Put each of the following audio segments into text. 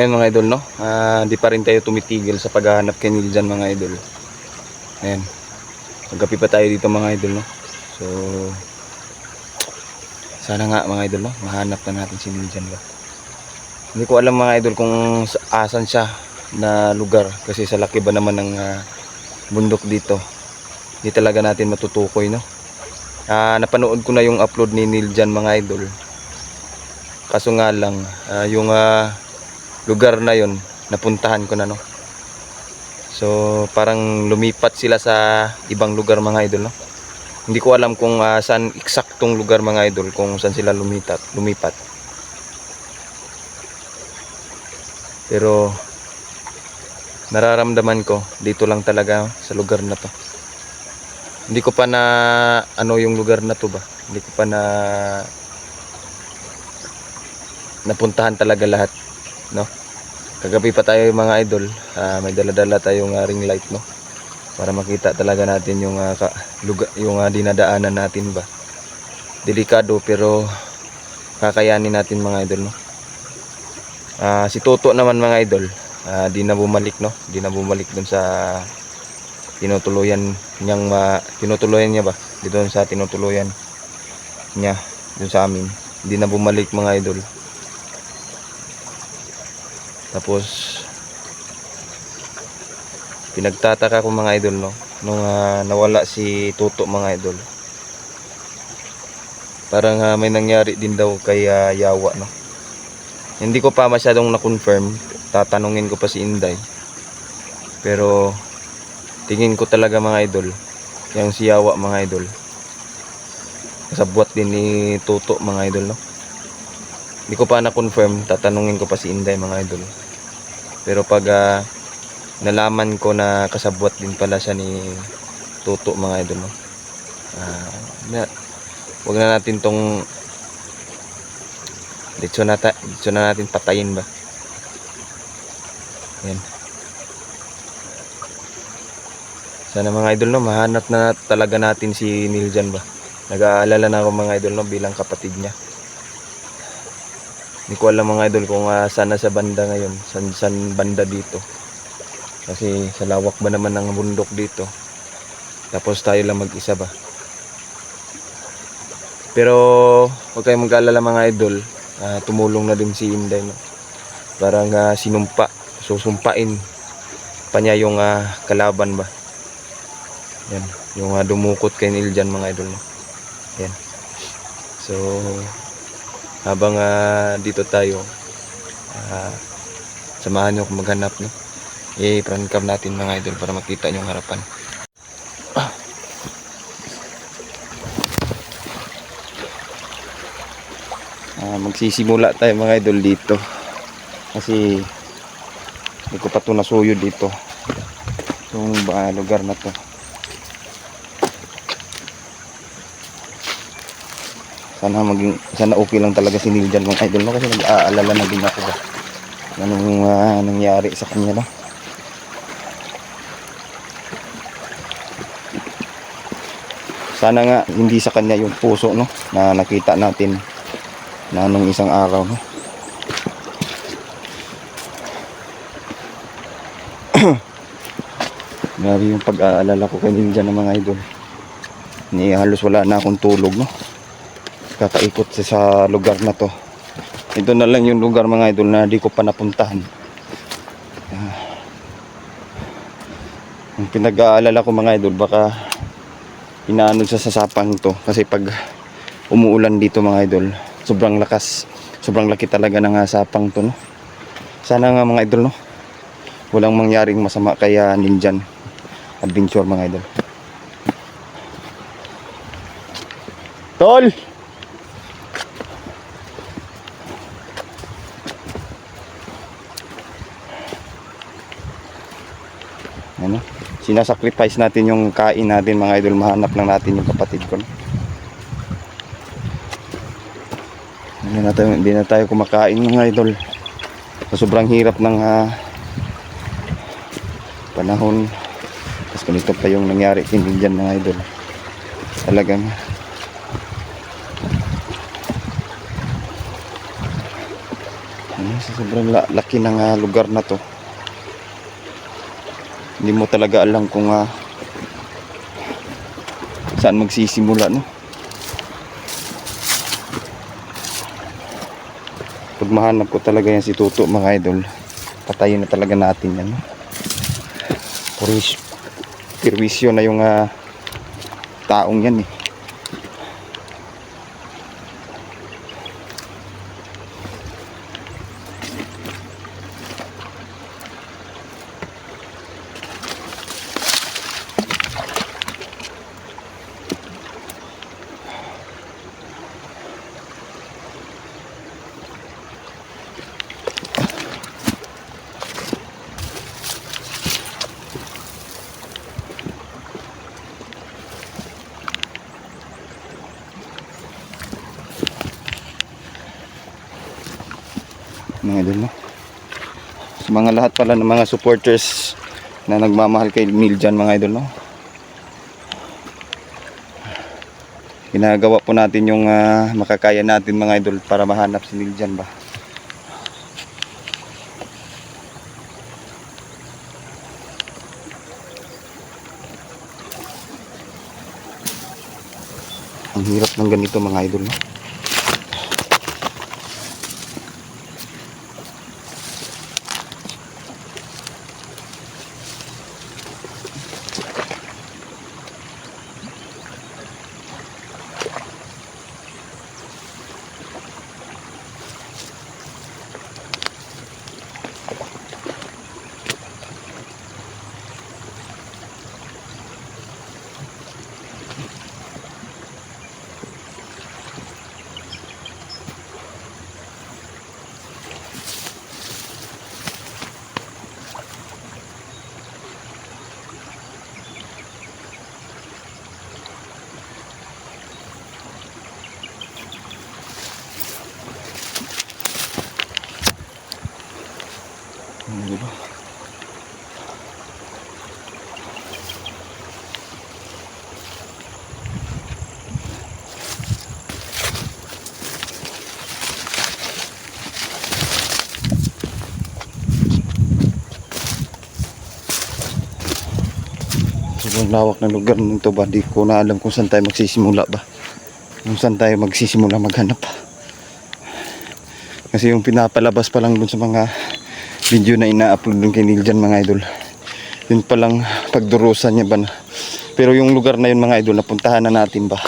Ayan mga idol, no? Di pa rin tayo tumitigil sa paghahanap kay Neil dyan mga idol. Ayan. Magkapi pa tayo dito mga idol, no? So, sana nga mga idol, no? Mahanap na natin si Neil dyan ba. Hindi ko alam mga idol kung asan siya na lugar. Kasi sa laki ba naman ng bundok dito. Hindi talaga natin matutukoy, no? Napanood ko na yung upload ni Neil dyan mga idol. Kaso nga lang, yung lugar na yon napuntahan ko na, no? So parang lumipat sila sa ibang lugar mga idol, no? Hindi ko alam kung saan eksaktong lugar mga idol, kung saan sila lumipat. Pero nararamdaman ko dito lang talaga sa lugar na to. Hindi ko pa na ano yung lugar na to ba. Hindi ko pa na napuntahan talaga lahat, no? Kagabi pa tayo mga idol, may dala-dala tayong ring light, no? Para makita talaga natin yung yung dinadaanan natin ba. Delikado pero kakayanin natin mga idol, no? Si Toto naman mga idol, di na bumalik, no? Di na bumalik dun sa tinutuluyan niya ba? Dito sa tinutuluyan niya dun sa amin. Di na bumalik mga idol. Tapos pinagtataka ko mga idol, no, nung nawala si Toto mga idol. Parang may nangyari din daw kay Yawa, no. Hindi ko pa masyadong na-confirm, tatanungin ko pa si Inday. Pero tingin ko talaga mga idol, yung si Yawa mga idol, kasabwat din ni Toto mga idol, no. Hindi ko pa na-confirm, tatanungin ko pa si Inday mga idol. Pero pag nalaman ko na kasabwat din pala siya ni Toto mga idol, no? Wag na natin tong dito na natin patayin ba. Yan. Sana mga idol, no, mahanap na talaga natin si Neil dyan ba. Nag-aalala na ako mga idol, no, bilang kapatid niya. Hindi ko alam mga idol kung saan na sa banda ngayon, saan banda dito. Kasi sa lawak ba naman ng bundok dito. Tapos tayo lang mag-isa ba. Pero huwag kayong mag-alala mga idol, tumulong na din si Inday, no? Parang susumpain pa niya yung kalaban ba. Yan, yung dumukot kay Neil dyan mga idol, no? Yan. So habang dito tayo, samahan nyo kung maghanap, no? I-front cam natin mga idol para makita nyo ang harapan. Magsisimula tayo mga idol dito kasi hindi ko pa ito nasuyo dito yung lugar na to. Sana okay lang talaga si Neil dyan mga idol, no? Kasi nag-aalala na din ako ba anong nangyari sa kanya, no? Sana nga hindi sa kanya yung puso, no, na nakita natin na nung isang araw, no? Grabe yung pag-aalala ko kay Neil dyan ng mga idol. Halos wala na akong tulog, no? Kakaikot sa lugar na to. Ito na lang yung lugar mga idol na di ko pa napuntahan. Ang pinag-aalala ko mga idol, baka inaano siya sa sapang to. Kasi pag umuulan dito mga idol, sobrang lakas, sobrang laki talaga ng sapang to, no? Sana nga mga idol, no, walang mangyaring masama kaya Ninjan Adventure mga idol. Tol! Ano? Sinasacrifice natin yung kain natin mga idol, mahanap lang natin yung kapatid ko, no? Hindi na tayo kumakain mga idol sa sobrang hirap ng panahon. Tapos ganito pa yung nangyari hindi dyan mga idol. Talagang Sa sobrang laki ng lugar na to, hindi mo talaga alam kung saan magsisimula, no? Pag mahanap ko talaga yan si Tuto, mga idol, patayin na talaga natin yan, no? Perwisyo na yung taong yan, eh. Mga idol, no? Sa mga lahat pala ng mga supporters na nagmamahal kay Neil dyan, mga idol, no? Ginagawa po natin yung makakaya natin, mga idol, para mahanap si Neil dyan ba. Ang hirap ng ganito, mga idol, no? Diba? Sobrang lawak ng lugar nito ba, di ko na alam kung saan tayo magsisimula ba, kung saan tayo magsisimula maghanap. Kasi yung pinapalabas pa lang dun sa mga video na ina-upload dun kay Neil dyan, mga idol, yun palang pagdurusan niya ba na. Pero yung lugar na yun, mga idol, napuntahan na natin ba.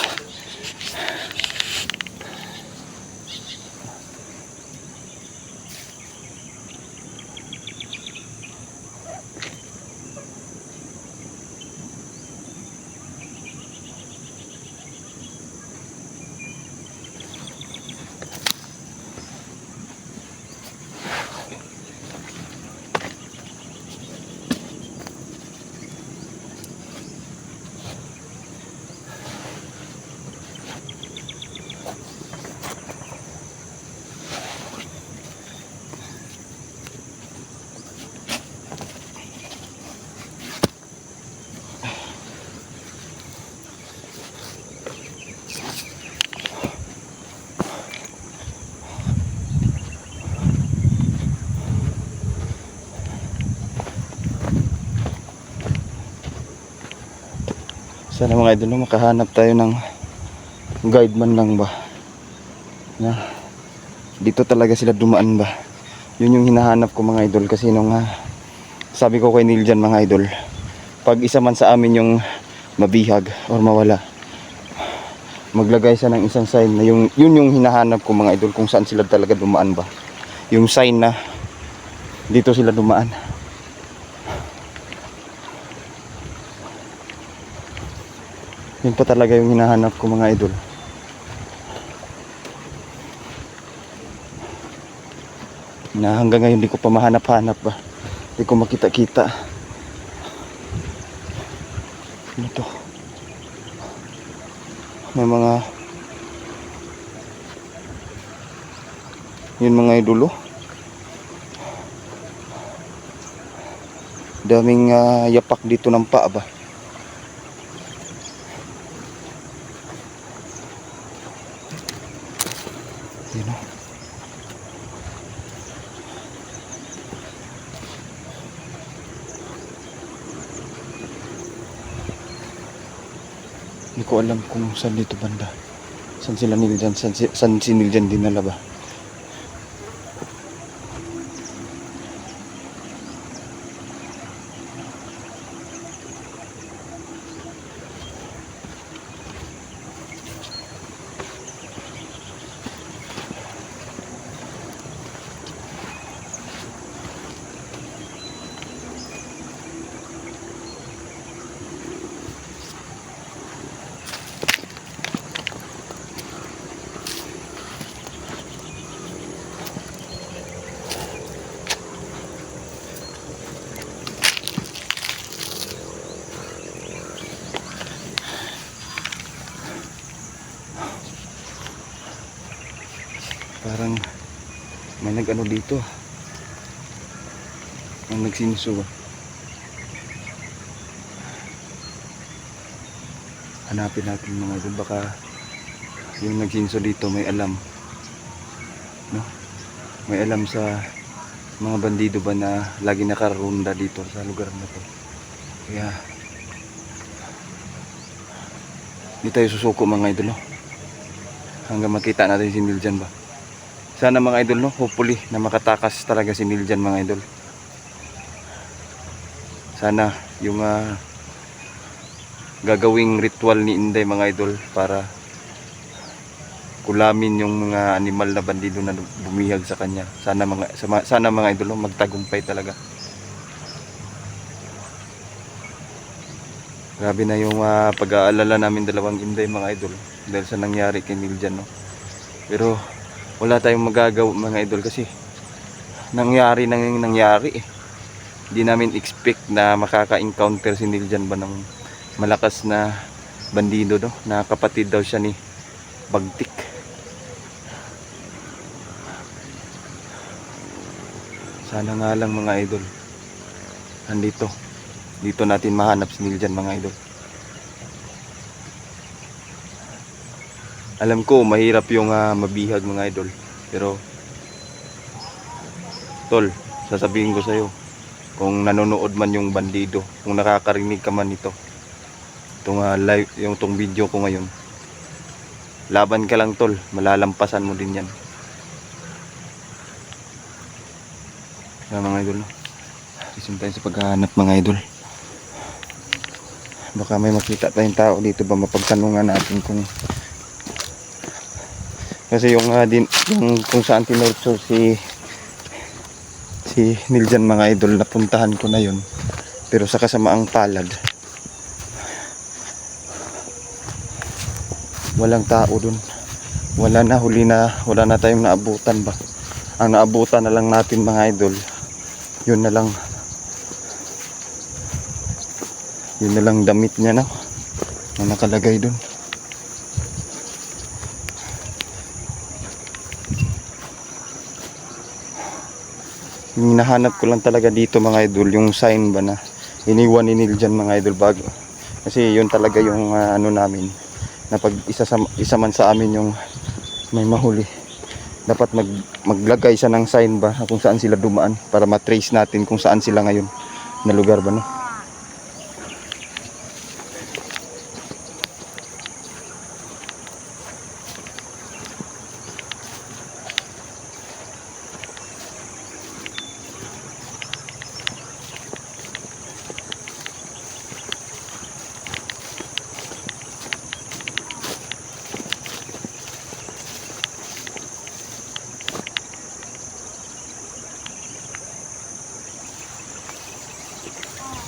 Sana, mga idol, makahanap tayo ng guide man lang ba na dito talaga sila dumaan ba. Yun yung hinahanap ko, mga idol, kasi nung sabi ko kay Neil dyan, mga idol, pag isa man sa amin yung mabihag or mawala, maglagay siya ng isang sign na yun yung hinahanap ko, mga idol, kung saan sila talaga dumaan ba, yung sign na dito sila dumaan. Yun pa talaga yung hinahanap ko, mga idol. Na hanggang ngayon di ko pa mahanap-hanap ba, di ko makita-kita. Ano to? May mga yun, mga idol, oh. Daming yapak dito ng paa ba. Yun, oh. ko alam kung saan dito banda. Saan sila Niljan? Saan si Niljan dinala ba? Parang may nag-ano dito. May nagsinso ba? Hanapin natin mga idol. Baka yung nagsinso dito may alam. No? May alam sa mga bandido ba na lagi nakaronda dito sa lugar na to. Kaya di tayo susuko mga idol, no? Hanggang makita natin si Niljan ba. Sana mga idol, no, hopefully na makatakas talaga si Niljan mga idol. Sana yung gagawing ritual ni Inday mga idol para kulamin yung mga animal na bandido na bumihag sa kanya. Sana mga idol, no, magtagumpay talaga. Grabe na yung pag-aalala namin dalawang Inday mga idol dahil sa nangyari kay Niljan, no. Pero wala tayong magagawa mga idol kasi nangyari eh. Hindi namin expect na makaka-encounter si Niljan ba ng malakas na bandido, no, na kapatid daw siya ni Bagtik. Sana nga lang mga idol dito natin mahanap si Niljan mga idol. Alam ko mahirap yung mabihag mga idol, pero tol, sasabihin ko sa'yo, kung nanonood man yung bandido, kung nakakarinig ka man nito, itong live, yung tong video ko ngayon, laban ka lang tol, malalampasan mo din yan. Kaya mga idol, no, isin tayo sa paghahanap mga idol. Baka may makita tayong tao dito ba, mapagtanungan natin kung kasi yung kung saan tinurture si Niljan mga idol, napuntahan ko na yun, pero sa kasamaang palad walang tao dun. Wala na, huli na, wala na tayong naabutan ba. Ang naabutan na lang natin mga idol, yun na lang damit niya na nakalagay dun. Hinahanap ko lang talaga dito mga idol yung sign ba na iniwan ni Niljan mga idol bago. Kasi yun talaga yung ano namin, na pag isa man sa amin yung may mahuli, dapat maglagay siya ng sign ba kung saan sila dumaan para matrace natin kung saan sila ngayon na lugar ba, no?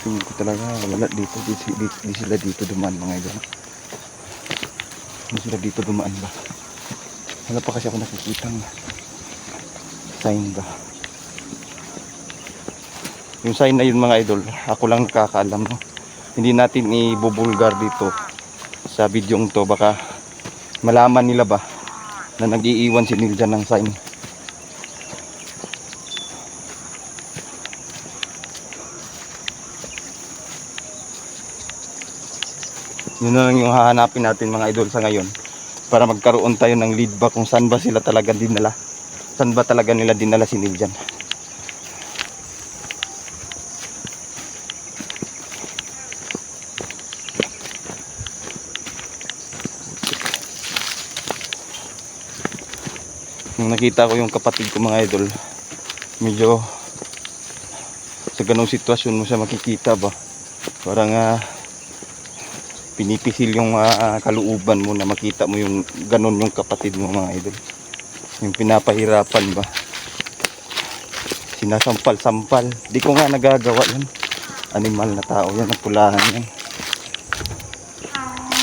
Tingin ko talaga wala dito, di sila dito dumaan mga idol. Di sila dito dumaan ba. Wala pa kasi ako nakikitang sign ba. Yung sign na yun mga idol, ako lang nakakaalam, no? Hindi natin ibubulgar dito sa videong to, baka malaman nila ba na nag-iiwan si Niljan ng sign. Yun na lang yung hahanapin natin mga idol sa ngayon, para magkaroon tayo ng lead ba kung saan ba sila talaga dinala, saan ba talaga nila dinala si Niljan. Nung nakita ko yung kapatid ko mga idol, medyo sa ganong sitwasyon mo siya makikita ba, parang pinipisil yung kalooban mo na makita mo yung ganon yung kapatid mo mga idol, yung pinapahirapan ba, sinasampal-sampal. Di ko nga nagagawa yan, animal na tao yan, ang pulahan yan.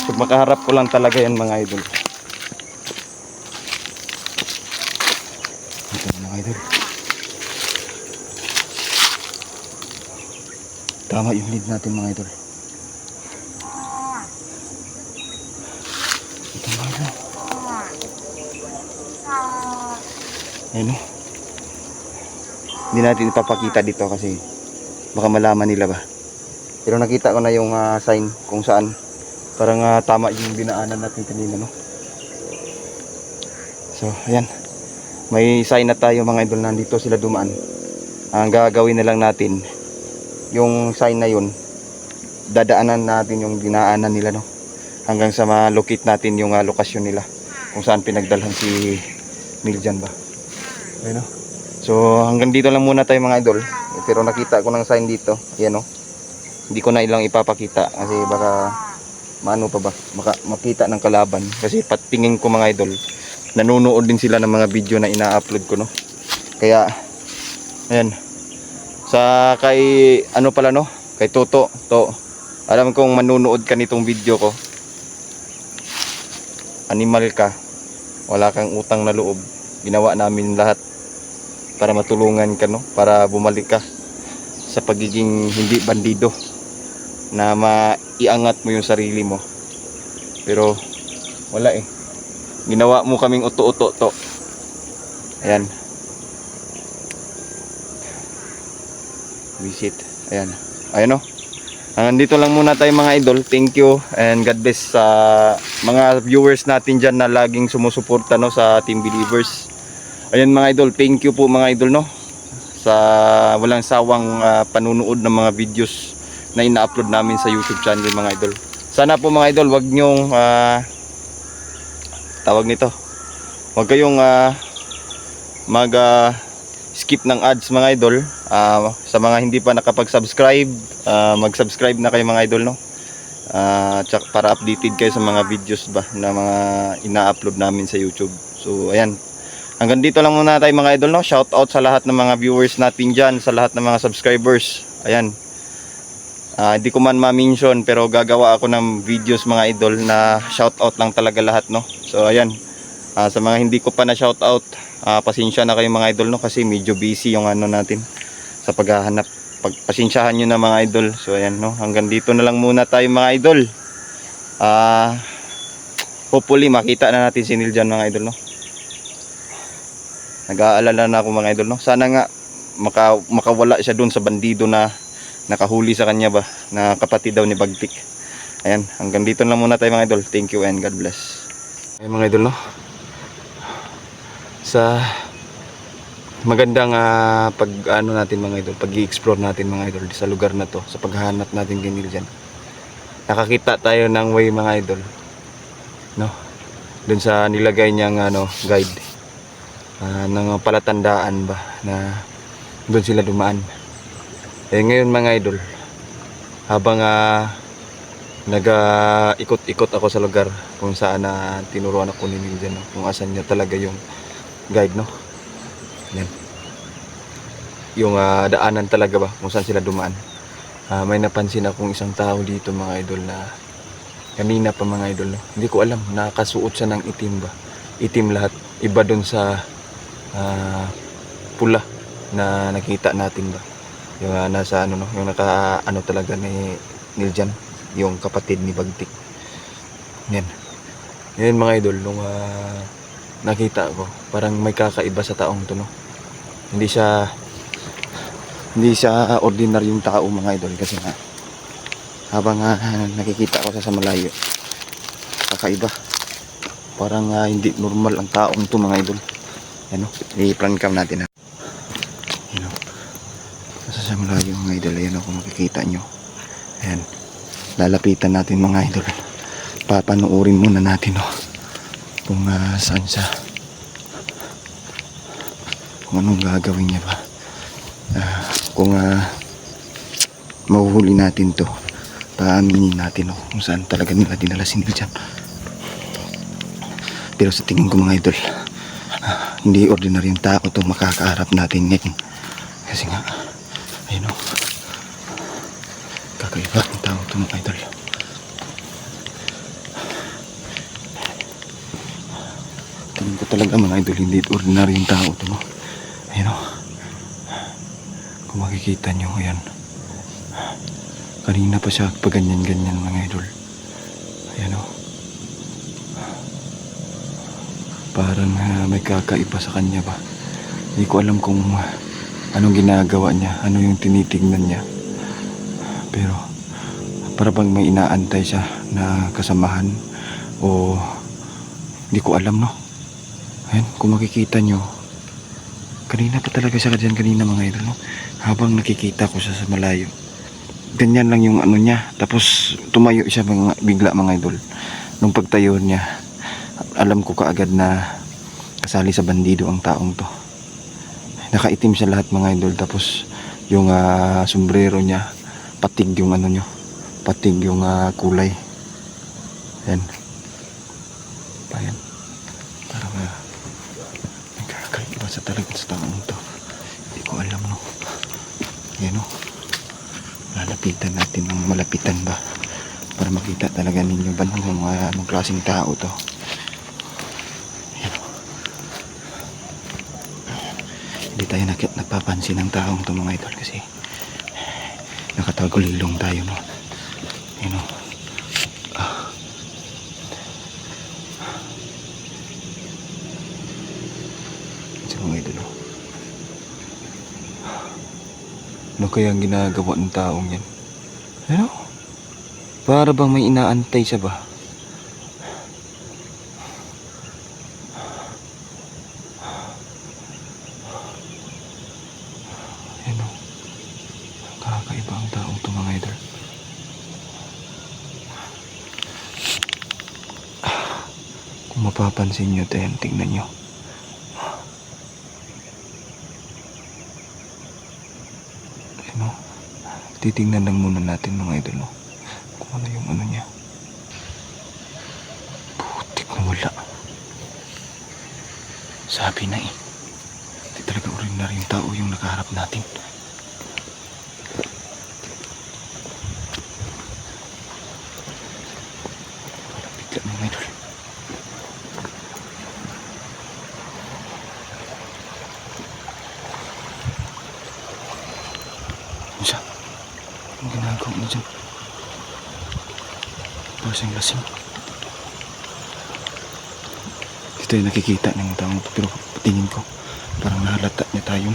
Pag makaharap ko lang talaga yan mga idol. Ito mga idol, tama yung lead natin mga idol. Ito mga idol, ayun o. Hindi natin ipapakita dito kasi baka malaman nila ba. Pero nakita ko na yung sign kung saan parang tama yung dinaanan natin kanina, no? So ayan, may sign na tayo mga idol, nandito sila dumaan. Ang gagawin na lang natin, yung sign na yun, dadaanan natin yung dinaanan nila, no? Hanggang sa ma-locate natin yung lokasyon nila, kung saan pinagdalhan si Miljan ba. Ayun, no? So hanggang dito lang muna tayo mga idol. Pero nakita ko ng sign dito, yan, no? Hindi ko na ilang ipapakita kasi baka maano pa ba, makita ng kalaban. Kasi patingin ko mga idol, nanonood din sila ng mga video na ina-upload ko, no? Kaya ayan, sa kay ano pala, no, kay Toto, alam kong manunood ka nitong video ko, animal ka, wala kang utang na loob, ginawa namin lahat para matulungan ka, no, para bumalik ka sa pagiging hindi bandido, na maiangat mo yung sarili mo. Pero wala eh, ginawa mo kaming uto-uto to. Ayan, visit, ayan, ayan, no. Dito lang muna tayo mga idol. Thank you and God bless sa mga viewers natin dyan na laging sumusuporta, no, sa Team Believers. Ayan mga idol, thank you po mga idol, no, sa walang sawang panunood ng mga videos na ina-upload namin sa YouTube channel mga idol. Sana po mga idol, wag nyong tawag nito, wag kayong mag skip ng ads mga idol. Sa mga hindi pa nakapag-subscribe, mag-subscribe na kayo mga idol, no. Tsaka para updated kayo sa mga videos ba na mga ina-upload namin sa YouTube. So ayan, hanggang dito lang muna tayo mga idol, no. Shout out sa lahat ng mga viewers natin dyan, sa lahat ng mga subscribers. Ayan, hindi ko man ma-mention pero gagawa ako ng videos mga idol na shout out lang talaga lahat, no. So ayan, sa mga hindi ko pa na shout out, pasensya na kayo mga idol, no, kasi medyo busy yung ano natin sa paghahanap. Pagpasensyahan nyo na mga idol. So ayan, no, hanggang dito na lang muna tayo mga idol. Hopefully makita na natin si Niljan mga idol, no. Nag-aalala na ako mga idol, no. Sana nga makawala siya dun sa bandido na nakahuli sa kanya ba, na kapatid daw ni Bagtik. Ayan, hanggang dito na lang muna tayo mga idol. Thank you and God bless. Ayan mga idol, no, sa magandang pag ano natin mga idol, pag-i-explore natin mga idol sa lugar na to, sa paghahanap natin kay Niljan, nakakita tayo ng way mga idol, no, dun sa nilagay niyang guide, ng palatandaan ba na dun sila dumaan. Ngayon mga idol, habang ikot-ikot ako sa lugar kung saan tinuruan ako ni Niljan, no, kung asan niya talaga yung guide, no. Yan, yung daanan talaga ba kung saan sila dumaan. May napansin akong isang tao dito mga idol na kanina pa mga idol, no. Hindi ko alam, nakasuot siya ng itim ba, itim lahat, iba dun sa pula na nakita natin ba, yung nasa ano, no, yung naka ano talaga ni Niljan, yung kapatid ni Bagtik. Yan, yan mga idol, nung nakita ko, parang may kakaiba sa taong to, no. Hindi siya ordinaryong tao mga idol, kasi nga habang nakikita ko sa malayo, kakaiba, parang hindi normal ang taong to mga idol. Ano, i-plan cam natin, ha. You know, sa malayo mga idol, ayan, kung makikita nyo, ayan, lalapitan natin mga idol, papanuorin muna natin, kung saan siya kung anong gagawin niya ba. Kung mahuhuli natin to, paaminin natin kung saan talaga nila dinala si Neil dyan. Pero sa tingin ko mga idol, hindi ordinaryong tao to makakaharap natin ngayon. Kasi nga, ayun kakaiba ang tao to mga idol. Tingin ko talaga mga idol, hindi ordinaryong tao to. Ayun kung makikita nyo, ayan. Kanina pa siya pa ganyan-ganyan mga idol. Ayan parang may kakaiba sa kanya ba. Hindi ko alam kung anong ginagawa niya, ano yung tinitignan niya. Pero para bang may inaantay siya na kasamahan o hindi ko alam Ayan, kung makikita nyo, kanina pa talaga siya dyan kanina mga idol habang nakikita ko siya sa malayo. Ganyan lang yung ano niya, tapos tumayo siya bigla mga idol. Nung pagtayo niya, alam ko kaagad na kasali sa bandido ang taong to. Nakaitim siya lahat mga idol, tapos yung sombrero niya, patig yung ano nyo, patig yung kulay. Ayan. Ayan. Parang nagkakaiba sa talaga sa taong to. Hindi ko alam Ayan lalapitan natin ng malapitan ba para makita talaga ninyo ba anong klaseng tao to. Hindi tayo napapansin ng taong to mga idol kasi nakatagulilong tayo so mga idol ano kaya ang ginagawa ng taong yan? Para bang may inaantay siya ba? Kakaiba ang taong to mga idol. Kung mapapansin nyo, tingnan nyo. Titingnan lang muna natin mga idol kung ano yung ano niya. Putik na wala. Sabi na hindi talaga ordinaryong tao yung nakaharap natin. Bigla mga idol. Ano siya? Ang ginagawa mo dyan? Lasing-lasing. Dito yung nakikita ng taong ito, pero patingin ko parang nahalata niya tayo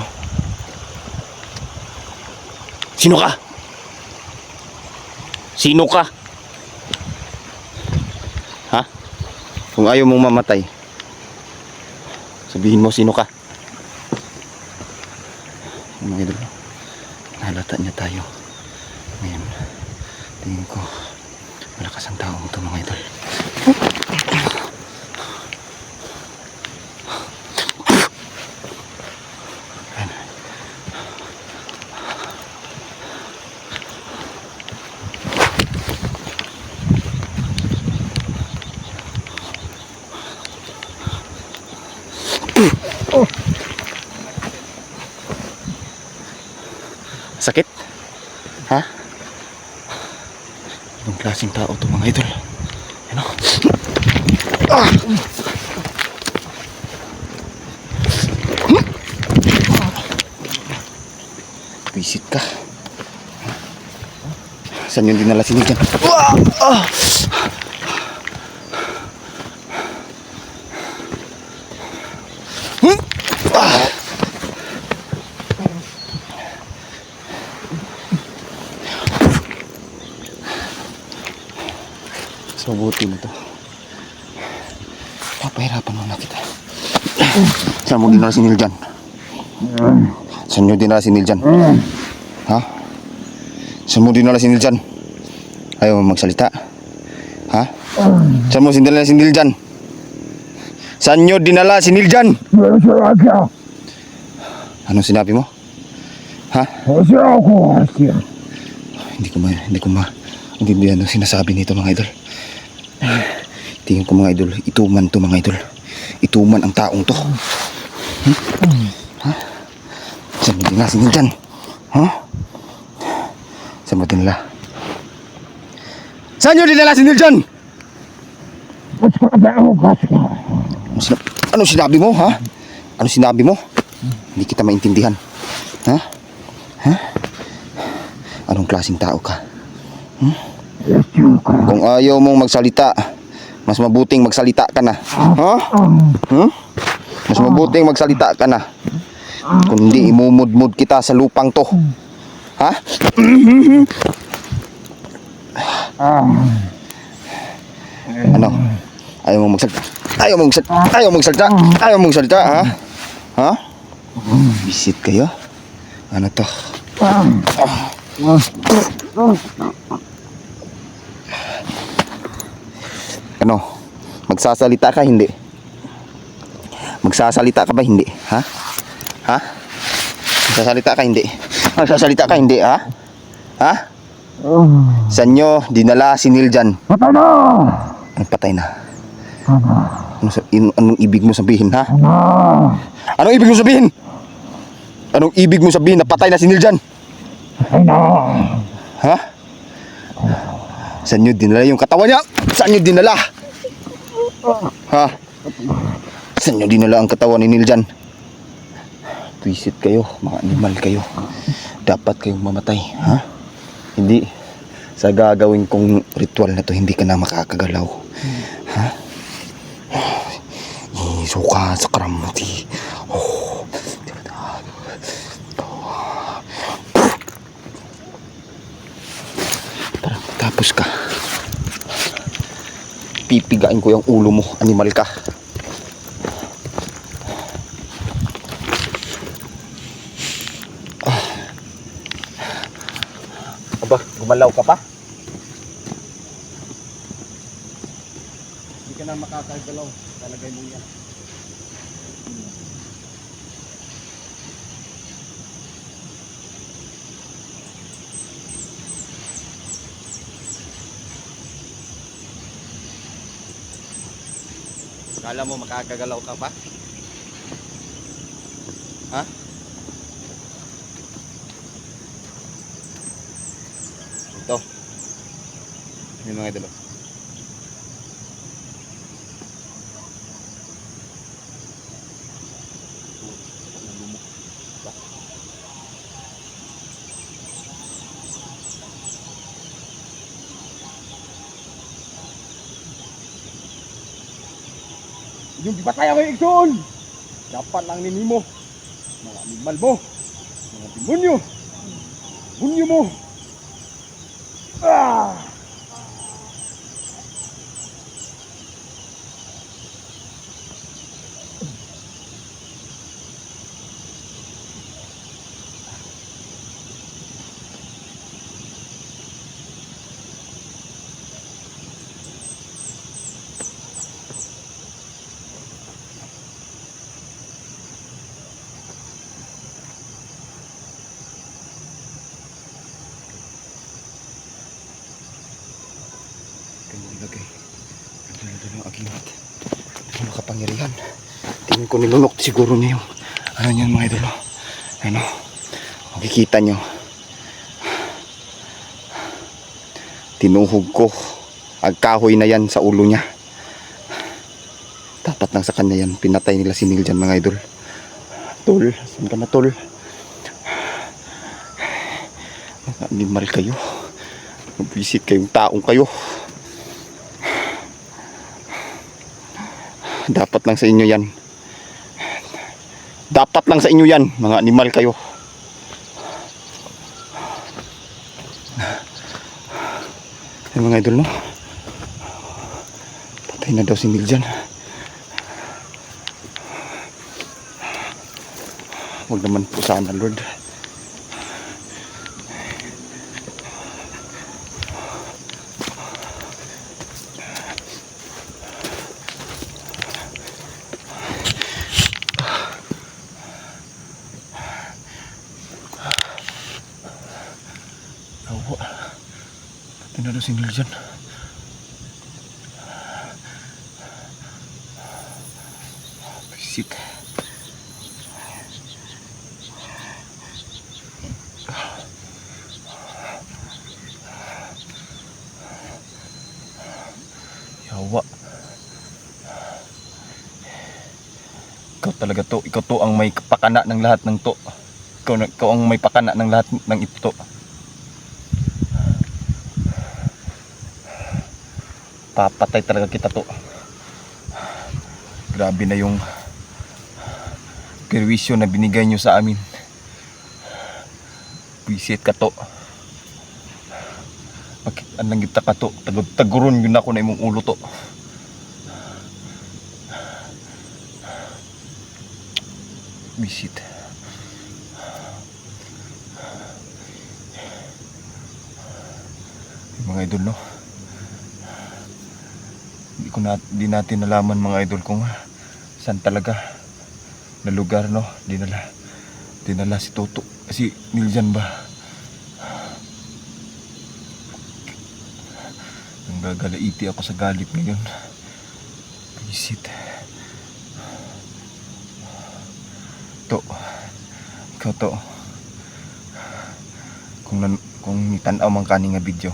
Sino ka? Sino ka? Ha? Kung ayaw mong mamatay, sabihin mo sino ka? Mga idol, nahalata niya tayo. Ngayon, tingin ko malakas ang taong ito mga idol. Sakit? Ha? Anong klaseng tao to mga idol? Ano? Visit ka. Saan yung dinala si Neil dyan? So buti na to. Papahirapan mo na kita. Saan mo dinala si Neil dyan? Saan nyo dinala si Neil dyan? Ha? Saan mo dinala si Neil dyan? Ayaw mo magsalita? Ha? Saan mo dinala si Neil dyan? Saan nyo dinala si Neil dyan? Anong sinabi mo? Ha? Hindi ko maintindihan ang sinasabi nito mga idol. Tingin ko mga idol, ituman to mga idol. Ituman ang taong to. Ha? Saan mo dinala si Niljan? Ha? Saan mo dinala? Saan nyo dinala si Niljan? Anong sinabi mo, ha? Anong sinabi mo? Hindi kita maintindihan. Ha? Ha? Anong klaseng tao ka? Kung ayaw mong magsalita, mas mabuting magsalita ka na. Ha? Mas mabuting magsalita ka na. Kundi imumudmud kita sa lupang to. Ha? Ano? Ayaw mong magsalita? Ayaw mong magsalita, ha? Ha? Visit kayo? Ano to? Ano? Magsasalita ka hindi? Magsasalita ka ba hindi? Ha? Ha? Magsasalita ka hindi? Magsasalita ka hindi, ha? Ha? Saan nyo dinala si Niljan? Patay na! Ang patay na. Anong ibig mo sabihin, ha? Anong ibig mo sabihin? Anong ibig mo sabihin na patay na si Niljan? Patay na! Ha? Saan nyo dinala yung katawan niya? Saan nyo dinala? Ha? Saan nyo dinala ang katawan ni Niljan? Twisit kayo, mga animal kayo. Dapat kayong mamatay, ha? Hindi. Sa gagawin kong ritual na to, hindi ka na makakagalaw. Ha? Suka sa karamuti. Oh. Tara, tapos ka. Pipigain ko yung ulo mo, animal ka. Aba, gumalaw ka pa? Hindi ka na makakagalaw. Talagay mo yan. Kala mo makakagalaw ka pa? Ha? Ito. Yung mga idolo. Yung gipatay ako yung igsoon. Dapat lang ninimo. Mga animal mo. Mga demonyo. Demonyo mo. Ah! Ilagay. Ito yung agimat. Ito yung makapangyarihan. Tingin ko nilunok siguro niya yung ano niyan mga idolo. Ano? Makikita nyo. Tinuhog ko. Agkahoy na yan sa ulo niya. Tapat lang sa kanya yan. Pinatay nila si Niljan mga idol. Tol. Saan ka na tol? Animal kayo. Mag-visit kayong taong kayo. Dapat lang sa inyo yan. Dapat lang sa inyo yan. Mga animal kayo. Ay mga idol no. Patay na daw si Niljan. Huwag naman po sana Lord. Awa. Tinalo si Neil dyan. Visit. Yawa. Ikaw talaga to. Ikaw to ang may pakana ng lahat ng to. Ikaw ang may pakana ng lahat ng ito. Papatay talaga kita to. Grabe na yung perwisyo na binigay nyo sa amin. Visit ka to. Bakit anong kita ka to? Taguron yun ako na imong ulo to. Visit. Mga idol, no? Di natin nalaman mga idol kung saan talaga na lugar, no? Dinala si Toto, si Niljan ba? Nanggagalaiti ako sa galit ngayon. Visit. To. Ikaw to. Kung nitanaw man kani nga video,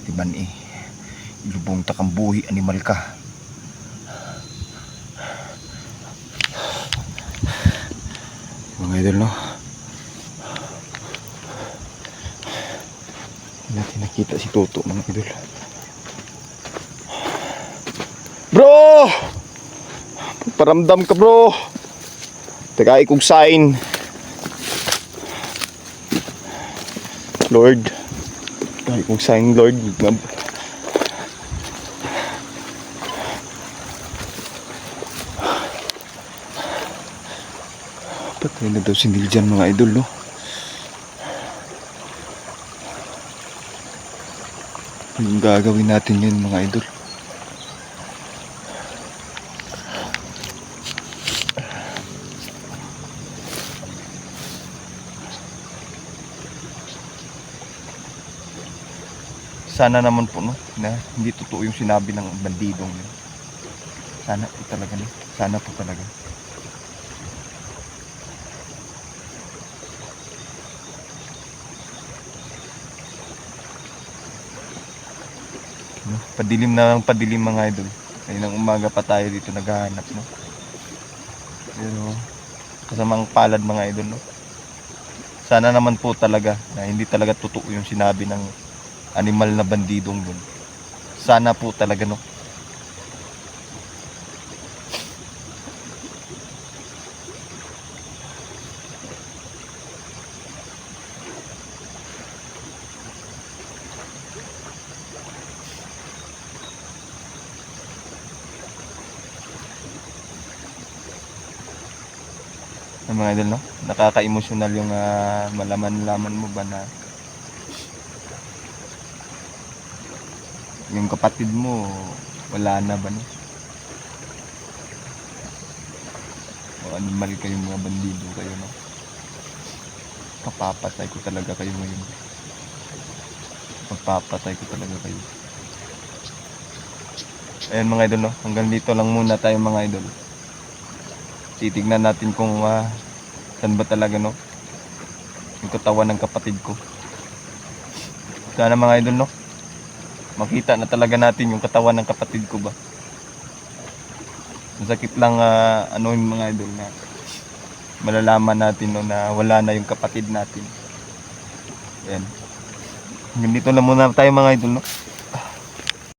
di man ilubong takang buhi animal ka. Mga idol, no? Hindi natin nakita si Toto, mga idol. Bro! Paramdam ka, bro! Tagay kong sign. Lord. Tagay kong sign, Lord. Patay na daw si Niljan, mga idol, no? Yung gagawin natin yun, mga idol. Sana naman po, no, na hindi totoo yung sinabi ng bandidong yun. Sana po talaga, no? Sana po talaga. No? Padilim na ng padilim, mga idol. Ngayon umaga pa tayo dito naghahanap, no? Pero kasamang palad, mga idol, no? Sana naman po talaga na hindi talaga totoo yung sinabi ng animal na bandidong dun. Sana po talaga, no? Mga idol, no? Nakaka-emotional yung malaman mo ba na yung kapatid mo wala na ba, no? O animal kayo, mga bandido kayo, no? Papapatay ko talaga kayo ngayon. Papapatay ko talaga kayo. Ayan, mga idol, no? Hanggang dito lang muna tayo, mga idol. Titignan natin kung saan ba talaga, no, yung katawan ng kapatid ko. Sana, mga idol, no, makita na talaga natin yung katawan ng kapatid ko ba. Masakit lang yung mga idol, na malalaman natin, no, na wala na yung kapatid natin. Ayan. Ganito na muna tayo, mga idol, no.